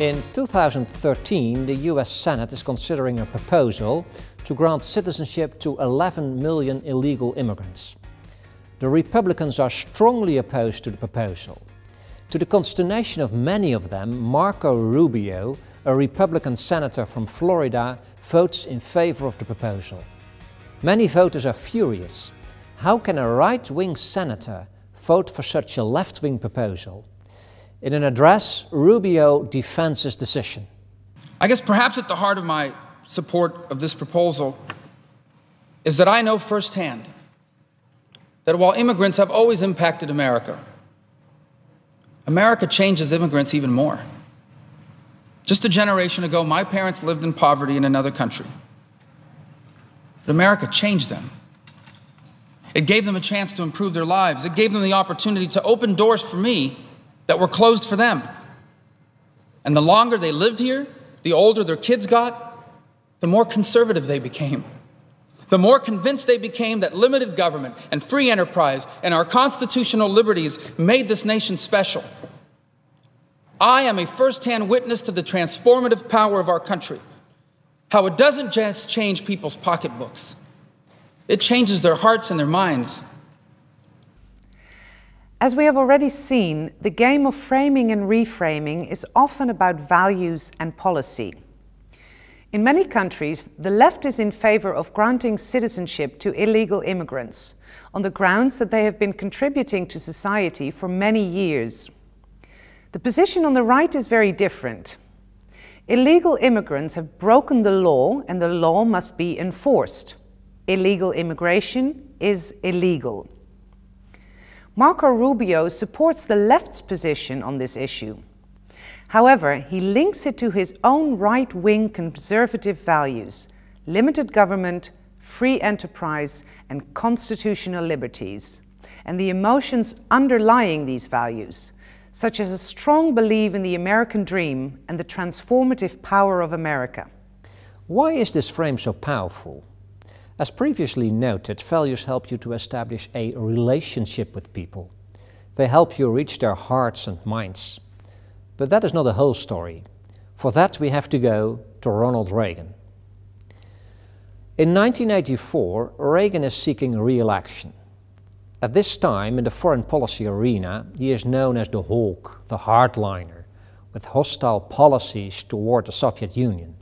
In 2013, the US Senate is considering a proposal to grant citizenship to 11 million illegal immigrants. The Republicans are strongly opposed to the proposal. To the consternation of many of them, Marco Rubio, a Republican senator from Florida, votes in favor of the proposal. Many voters are furious. How can a right-wing senator vote for such a left-wing proposal? In an address, Rubio defends his decision. I guess perhaps at the heart of my support of this proposal is that I know firsthand that while immigrants have always impacted America, America changes immigrants even more. Just a generation ago, my parents lived in poverty in another country. But America changed them. It gave them a chance to improve their lives. It gave them the opportunity to open doors for me that were closed for them. And the longer they lived here, the older their kids got, the more conservative they became. The more convinced they became that limited government and free enterprise and our constitutional liberties made this nation special. I am a first-hand witness to the transformative power of our country. How it doesn't just change people's pocketbooks. It changes their hearts and their minds. As we have already seen, the game of framing and reframing is often about values and policy. In many countries, the left is in favor of granting citizenship to illegal immigrants on the grounds that they have been contributing to society for many years. The position on the right is very different. Illegal immigrants have broken the law and the law must be enforced. Illegal immigration is illegal. Marco Rubio supports the left's position on this issue. However, he links it to his own right-wing conservative values, limited government, free enterprise, and constitutional liberties, and the emotions underlying these values, such as a strong belief in the American dream and the transformative power of America. Why is this frame so powerful? As previously noted, values help you to establish a relationship with people. They help you reach their hearts and minds. But that is not the whole story. For that we have to go to Ronald Reagan. In 1984, Reagan is seeking re-election. At this time, in the foreign policy arena, he is known as the Hawk, the hardliner, with hostile policies toward the Soviet Union.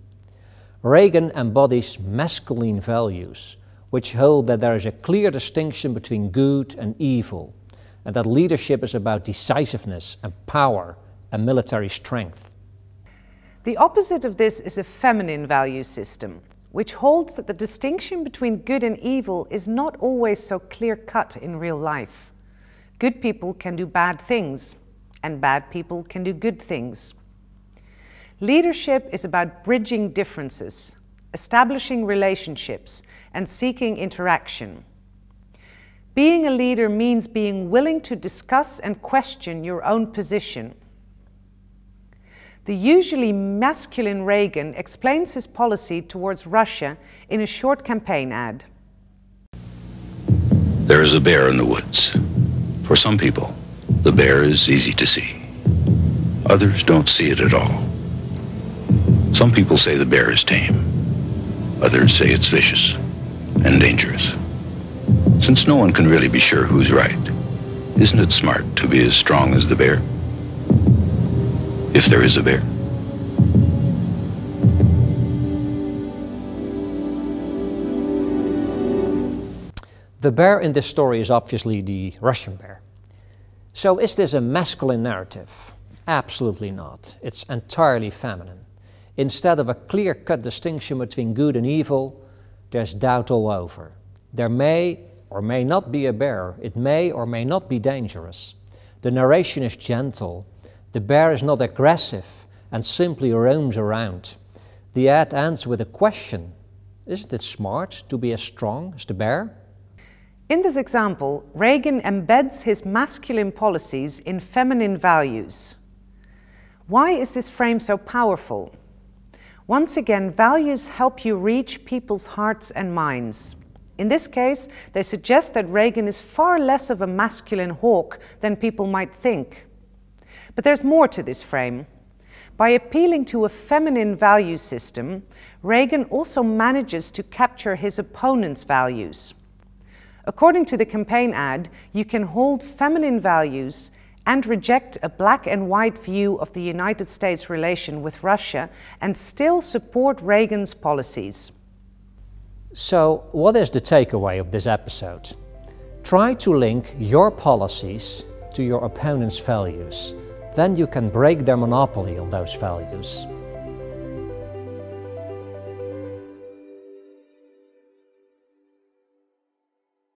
Reagan embodies masculine values, which hold that there is a clear distinction between good and evil, and that leadership is about decisiveness and power and military strength. The opposite of this is a feminine value system, which holds that the distinction between good and evil is not always so clear-cut in real life. Good people can do bad things, and bad people can do good things. Leadership is about bridging differences, establishing relationships, and seeking interaction. Being a leader means being willing to discuss and question your own position. The usually masculine Reagan explains his policy towards Russia in a short campaign ad. There is a bear in the woods. For some people, the bear is easy to see. Others don't see it at all. Some people say the bear is tame. Others say it's vicious and dangerous. Since no one can really be sure who's right, isn't it smart to be as strong as the bear? If there is a bear. The bear in this story is obviously the Russian bear. So is this a masculine narrative? Absolutely not. It's entirely feminine. Instead of a clear-cut distinction between good and evil, there's doubt all over. There may or may not be a bear. It may or may not be dangerous. The narration is gentle. The bear is not aggressive and simply roams around. The ad ends with a question. Isn't it smart to be as strong as the bear? In this example, Reagan embeds his masculine policies in feminine values. Why is this frame so powerful? Once again, values help you reach people's hearts and minds. In this case, they suggest that Reagan is far less of a masculine hawk than people might think. But there's more to this frame. By appealing to a feminine value system, Reagan also manages to capture his opponent's values. According to the campaign ad, you can hold feminine values and reject a black and white view of the United States' relation with Russia and still support Reagan's policies. So, what is the takeaway of this episode? Try to link your policies to your opponent's values. Then you can break their monopoly on those values.